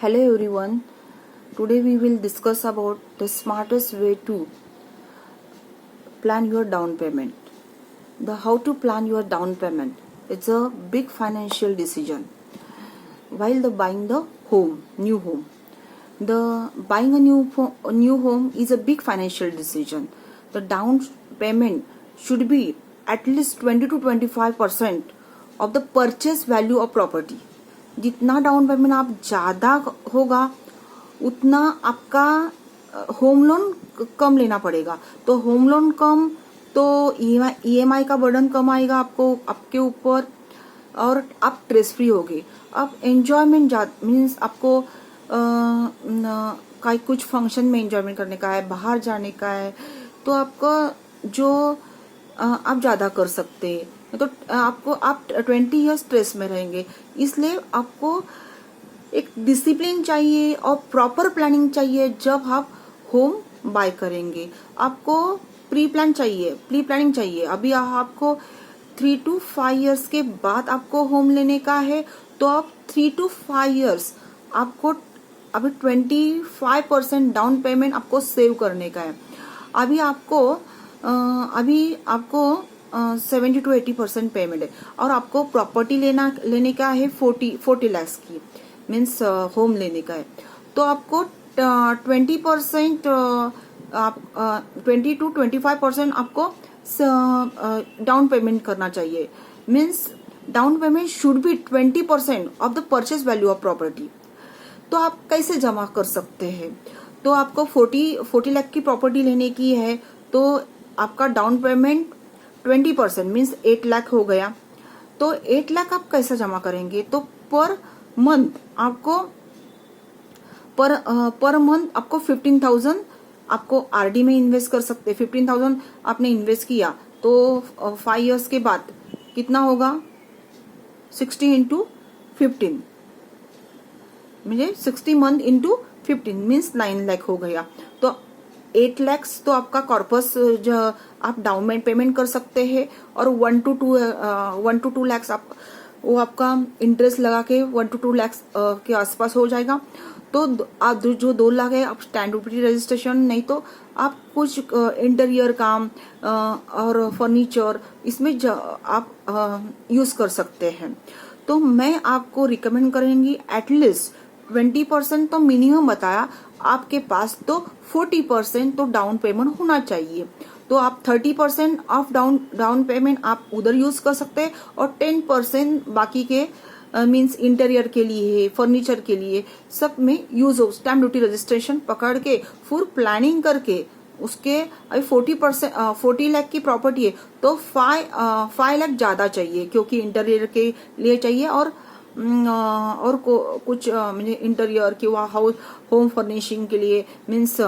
Hello everyone. Today we will discuss about the smartest way to plan your down payment. The how to plan your down payment. It's a big financial decision. While the buying the new home. The buying a new home is a big financial decision. The down payment should be at least 20 to 25% of the purchase value of property. जितना down payment आप ज़्यादा होगा उतना आपका home loan कम लेना पड़ेगा. तो home loan कम तो ईएमआई का बर्डन कम आएगा आपके ऊपर और आप स्ट्रेस फ्री होगे. अब एंजॉयमेंट मीन्स आपको कुछ फंक्शन में एंजॉयमेंट करने का है, बाहर जाने का है, तो आपको जो आप ज़्यादा कर सकते हैं. तो आप 20 ईयर्स स्ट्रेस में रहेंगे. इसलिए आपको एक डिसिप्लिन चाहिए और प्रॉपर प्लानिंग चाहिए. जब आप होम बाय करेंगे आपको प्री प्लानिंग चाहिए. अभी आपको 3 to 5 ईयर्स के बाद आपको होम लेने का है तो आप 3 to 5 ईयर्स आपको अभी 25% डाउन पेमेंट आपको सेव करने का है. अभी आपको 70 to 80% पेमेंट है और आपको प्रॉपर्टी लेने का है 40 लाख की, मीन्स होम लेने का है. तो आपको 20% 20 to 25% आपको डाउन पेमेंट करना चाहिए. Means down payment should be 20% of the purchase value of property. तो आप कैसे जमा कर सकते हैं? तो आपको 40 लाख की प्रॉपर्टी लेने की है तो आपका डाउन पेमेंट 20% मीन्स 8 लाख हो गया. तो 8 लाख आप कैसे जमा करेंगे? तो पर मंथ आपको 15,000 आपको आरडी में इन्वेस्ट कर सकते हैं. 15,000 आपने इन्वेस्ट किया तो 5 ईयर्स के बाद कितना होगा? 60 into 15 मुझे 60 मंथ into 15 मीन्स 9 लाख हो गया. तो 8 लाख तो आपका कॉर्पस जो आप डाउन पेमेंट कर सकते हैं और 1 to 2 लाख वो आपका इंटरेस्ट लगा के 1 to 2 लाख के आसपास हो जाएगा. तो आप जो 2 लाख है आप स्टैंड ड्यूटी रजिस्ट्रेशन, नहीं तो आप कुछ इंटीरियर काम और फर्नीचर इसमें आप यूज कर सकते हैं. तो मैं आपको रिकमेंड करेंगी एटलीस्ट 20% तो मिनिमम बताया आपके पास, तो 40% तो डाउन पेमेंट होना चाहिए. तो आप 30% ऑफ डाउन पेमेंट आप उधर यूज कर सकते हैं और 10% बाकी के मीन्स इंटीरियर के लिए, फर्नीचर के लिए सब में यूज हो. स्टैम्प ड्यूटी रजिस्ट्रेशन पकड़ के फुल प्लानिंग करके उसके अभी 40 लाख की प्रॉपर्टी है तो 5 लाख ज्यादा चाहिए क्योंकि इंटीरियर के लिए चाहिए और कुछ इंटीरियर की हाउस होम फर्निशिंग के लिए मीन्स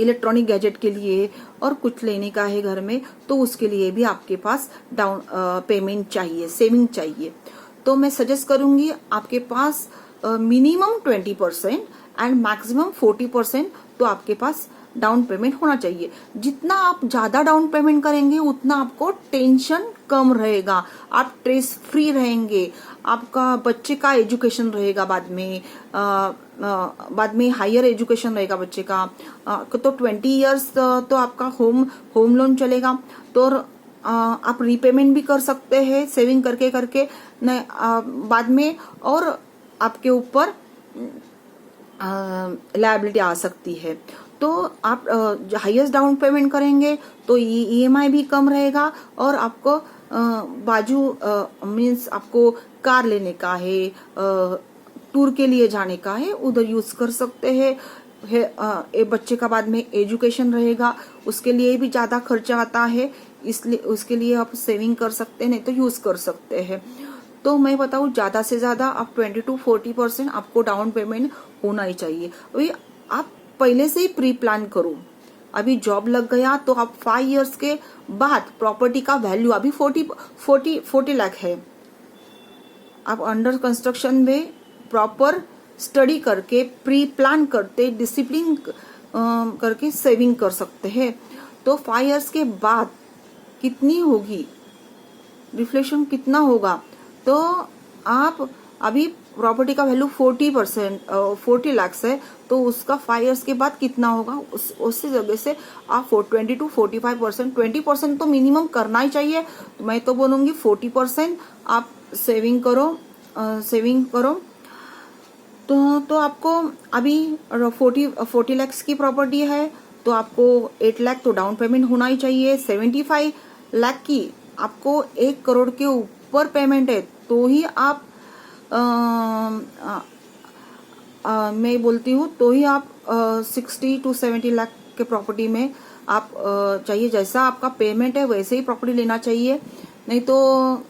इलेक्ट्रॉनिक गैजेट के लिए और कुछ लेने का है घर में, तो उसके लिए भी आपके पास डाउन पेमेंट चाहिए, सेविंग चाहिए. तो मैं सजेस्ट करूंगी आपके पास मिनिमम 20% एंड मैक्सिमम 40% तो आपके पास डाउन पेमेंट होना चाहिए. जितना आप ज्यादा डाउन पेमेंट करेंगे उतना आपको टेंशन कम रहेगा, आप स्ट्रेस फ्री रहेंगे, आपका बच्चे का एजुकेशन रहेगा, बाद में हायर एजुकेशन रहेगा बच्चे का. तो 20 ईयर्स तो आपका होम लोन चलेगा. तो आप रीपेमेंट भी कर सकते हैं सेविंग करके बाद में, और आपके ऊपर लायबिलिटी आ सकती है. तो आप हाईएस्ट डाउन पेमेंट करेंगे तो ईएमआई भी कम रहेगा और आपको मीन्स आपको कार लेने का है, टूर के लिए जाने का है, उधर यूज कर सकते हैं. बच्चे का बाद में एजुकेशन रहेगा, उसके लिए भी ज्यादा खर्चा आता है, इसलिए उसके लिए आप सेविंग कर सकते हैं, नहीं तो यूज कर सकते हैं. तो मैं बताऊं ज्यादा से ज्यादा आप 20 to 40% आपको डाउन पेमेंट होना ही चाहिए. अभी आप पहले से ही प्री प्लान करो. अभी जॉब लग गया तो आप 5 ईयर्स के बाद प्रॉपर्टी का वैल्यू अभी 40 लाख है. आप अंडर कंस्ट्रक्शन में प्रॉपर स्टडी करके प्री प्लान करते डिसिप्लिन करके सेविंग कर सकते हैं. तो 5 ईयर्स के बाद कितनी होगी, रिफ्लेक्शन कितना होगा, तो आप अभी प्रॉपर्टी का वैल्यू 40 लाख है, तो उसका 5 इयर्स के बाद कितना होगा, उसी जगह से आप 20 to 45%, 20% तो मिनिमम करना ही चाहिए। तो मैं तो बोलूंगी 40% आप सेविंग करो। तो आपको अभी 40 लाख की प्रॉपर्टी है, तो आपको 8 लाख तो डाउन पेमेंट होना ही चाहिए। 75 लाख की आपको 1 करोड़ के ऊपर पेमेंट है, तो ही आप मैं बोलती हूँ तो ही आप 60 to 70 लाख के प्रॉपर्टी में आप चाहिए। जैसा आपका पेमेंट है वैसे ही प्रॉपर्टी लेना चाहिए, नहीं तो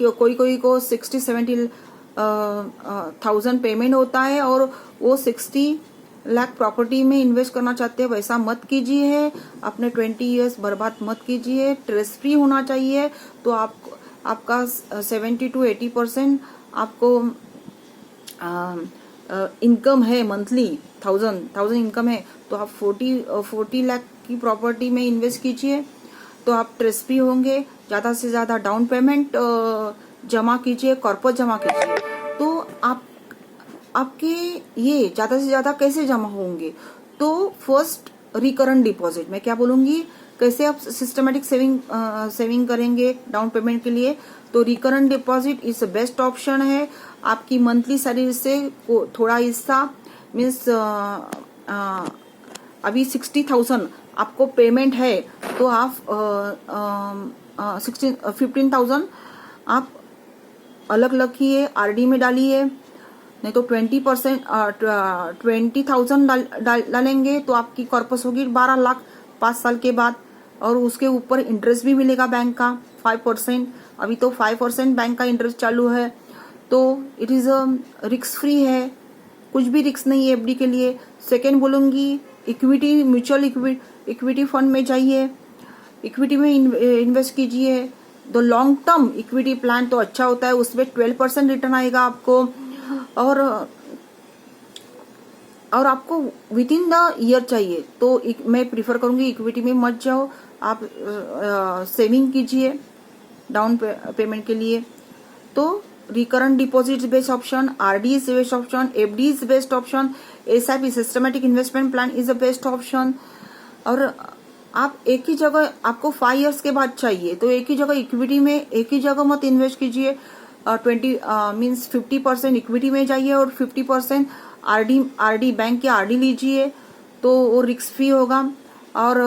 कोई को 60-70,000 पेमेंट होता है और वो 60 लाख प्रॉपर्टी में इन्वेस्ट करना चाहते हैं। वैसा मत कीजिए, अपने 20 इयर्स बर्बाद मत कीजिए। स्ट्रेस फ्री होना चाहिए। तो आपका 70 to 80% आपको इनकम है, मंथली 1000 इनकम है, तो आप 40 लाख की प्रॉपर्टी में इन्वेस्ट कीजिए, तो आप स्ट्रेस फ्री होंगे। ज्यादा से ज्यादा डाउन पेमेंट जमा कीजिए, कॉर्पोरेट जमा कीजिए। तो आपके ये ज्यादा से ज्यादा कैसे जमा होंगे, तो फर्स्ट रिकरेंट डिपॉजिट, मैं क्या बोलूंगी, कैसे आप सिस्टमेटिक सेविंग करेंगे डाउन पेमेंट के लिए। तो recurrent deposit is best option है। आपकी मंथली सैलरी से थोड़ा हिस्सा मीन्स अभी 60,000 आपको पेमेंट है, तो आप 15,000 आप अलग रखिए, आरडी में डालिए। नहीं तो 20,000 डालेंगे तो आपकी कॉर्पस होगी 12 लाख 5 साल के बाद, और उसके ऊपर इंटरेस्ट भी मिलेगा बैंक का 5%। अभी तो 5% बैंक का इंटरेस्ट चालू है, तो इट इज रिस्क फ्री है, कुछ भी रिस्क नहीं है एफडी के लिए। सेकेंड बोलूंगी इक्विटी, म्यूचुअल इक्विटी फंड में जाइए, इक्विटी में इन्वेस्ट कीजिए। The long term equity plan तो अच्छा होता है, उसमें 12% रिटर्न आएगा आपको, और आपको विद इन द ईयर चाहिए। तो मैं प्रीफर करूंगी इक्विटी में मत जाओ, आप सेविंग कीजिए डाउन पेमेंट के लिए। तो recurrent deposit best option, RD is best option, FD is best option, SIP systematic investment plan is the best option. और आप एक ही जगह, आपको 5 इयर्स के बाद चाहिए, तो एक ही जगह इक्विटी में एक ही जगह मत इन्वेस्ट कीजिए। 50% इक्विटी में जाइए और 50% आरडी बैंक की आरडी लीजिए, तो वो रिस्क फ्री होगा और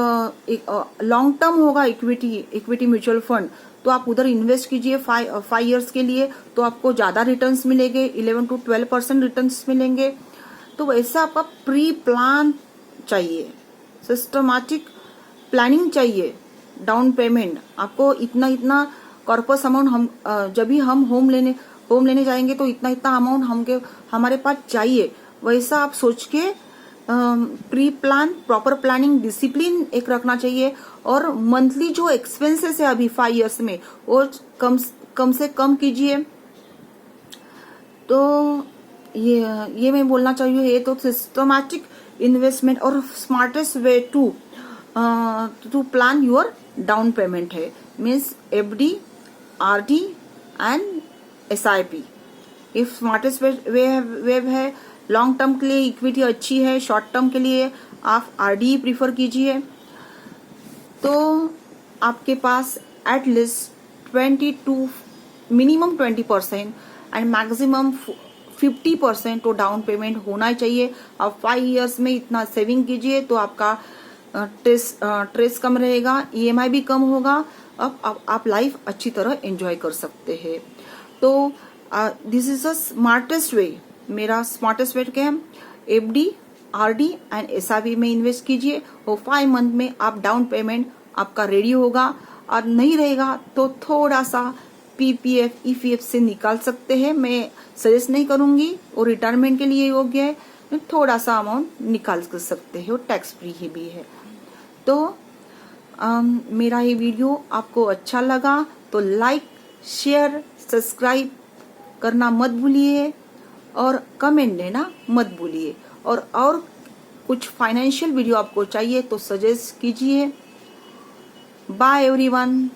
लॉन्ग टर्म होगा। इक्विटी म्यूचुअल फंड तो आप उधर इन्वेस्ट कीजिए 5 इयर्स के लिए, तो आपको ज्यादा रिटर्न्स मिलेंगे, 11 to 12% रिटर्न्स मिलेंगे। तो वैसा आपका प्री प्लान चाहिए, सिस्टमैटिक प्लानिंग चाहिए। डाउन पेमेंट आपको इतना कॉर्पस अमाउंट, हम जब भी हम होम लेने जाएंगे तो इतना अमाउंट हमारे पास चाहिए, वैसा आप सोच के pre plan, proper planning, discipline एक रखना चाहिए। और मंथली जो एक्सपेंसेस है अभी 5 इयर्स में, वो कम से कम कीजिए। तो ये मैं बोलना चाहिए, ये तो सिस्टमैटिक इन्वेस्टमेंट और smartest way to plan your down payment है, means FD, RD and SIP. If smartest way है, लॉन्ग टर्म के लिए इक्विटी अच्छी है, शॉर्ट टर्म के लिए आप आरडी प्रीफर कीजिए। तो आपके पास एटलीस्ट मिनिमम 20% एंड मैक्सिमम 50% तो डाउन पेमेंट होना ही चाहिए। आप 5 इयर्स में इतना सेविंग कीजिए, तो आपका स्ट्रेस कम रहेगा, ईएमआई भी कम होगा, अब आप लाइफ अच्छी तरह एंजॉय कर सकते हैं। तो this is the smartest way. मेरा स्मार्टेस्ट वे क्या है, एफडी, आरडी एंड एसआईपी में इन्वेस्ट कीजिए, और 5 मंथ में आप डाउन पेमेंट आपका रेडी होगा। और नहीं रहेगा तो थोड़ा सा पीपीएफ, ईपीएफ से निकाल सकते हैं। मैं सजेस्ट नहीं करूंगी, और रिटायरमेंट के लिए योग्य है, थोड़ा सा अमाउंट निकाल सकते हैं, और टैक्स फ्री ही भी है। तो मेरा ये वीडियो आपको अच्छा लगा तो लाइक, शेयर, सब्सक्राइब करना मत भूलिए, और कमेंट देना मत भूलिए। और कुछ फाइनेंशियल वीडियो आपको चाहिए तो सजेस्ट कीजिए। Bye everyone.